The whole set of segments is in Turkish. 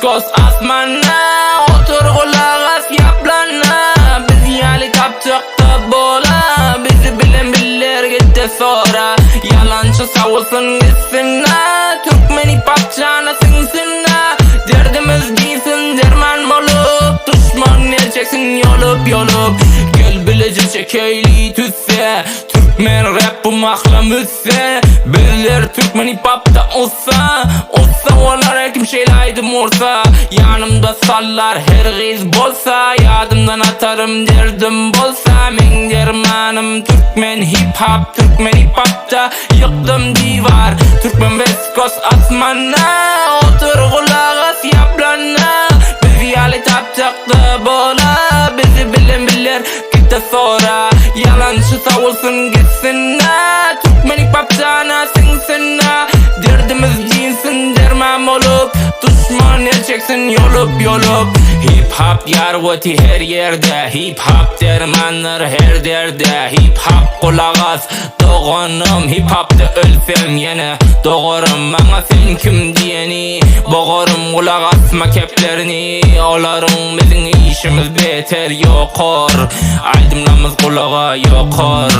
West Coast asmanına, otur kulak as yaplanına. Biz yali taptık da bola, bizi bilen biller gitti sonra. Yalancı savulsun gitsin ha, Türkmeni papçana sinsin ha. Derdimiz değilsin derman bolup, düşman nerçeksin yolup yolup. Gel bilece çekeyli tüsse, Türkmen rap bu mahlamüsse. Biriler Türkmeni papta olsa, olar kim şeylaydım orsa. Yanımda sallar her giz bolsa, yadımdan atarım derdim bolsa. Men dermanım Türkmen hip hop, Türkmen hip hopta yıktım divar. Türkmen West Coast asmanına, otur kulak as yaplanına. Biz yali taptık da bola, bizi bilen biller gitti sonra. Yalancı savulsun gitsin ha, Türkmen hip hop'tana sinsin ha. Derdimiz cinsin derman olup, düşman erçeksin yolup yolup. Hip hop yarvati her yerde, hip hop dermanlar her derde. Hip hop kulak as doğanım, hip hop'ta ölsem yine doğarım. Bana sen kim diyeni, boğarım kulak asma keplerini. Olarım bizim işimiz beter yokor, aydınlamız kulağa yokor.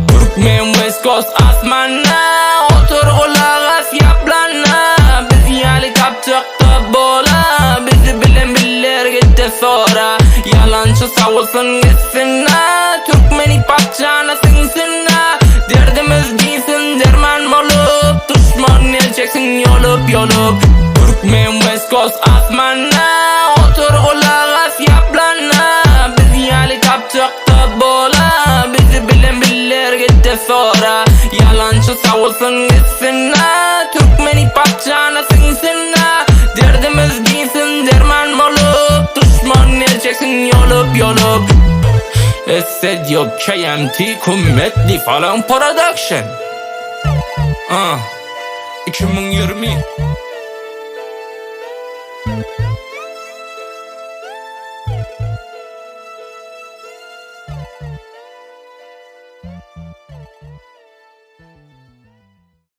Türkmen West Coast asmanına, otur kulak as yaplanına. Biz yali taptık da bola, bizi bilen biller gitti sonra. Yalancı savulsun gitsin ha, Türkmeni papçana sinsin ha. Derdimiz değilsin derman bolup, düşman nerçeksin yolup yolup. Türkmen West Coast asmanına, otur kulak as yaplanına. Biz yali taptık da bola, bizi bilen biller gitti sonra. Yalancı savulsun gitsin ha, Türkmeni papçana sinsin ha. Derdimiz değilsin derman bolup, düşman nerçeksin yolup yolup. Estedio KMT kuvvetli falan production. 2020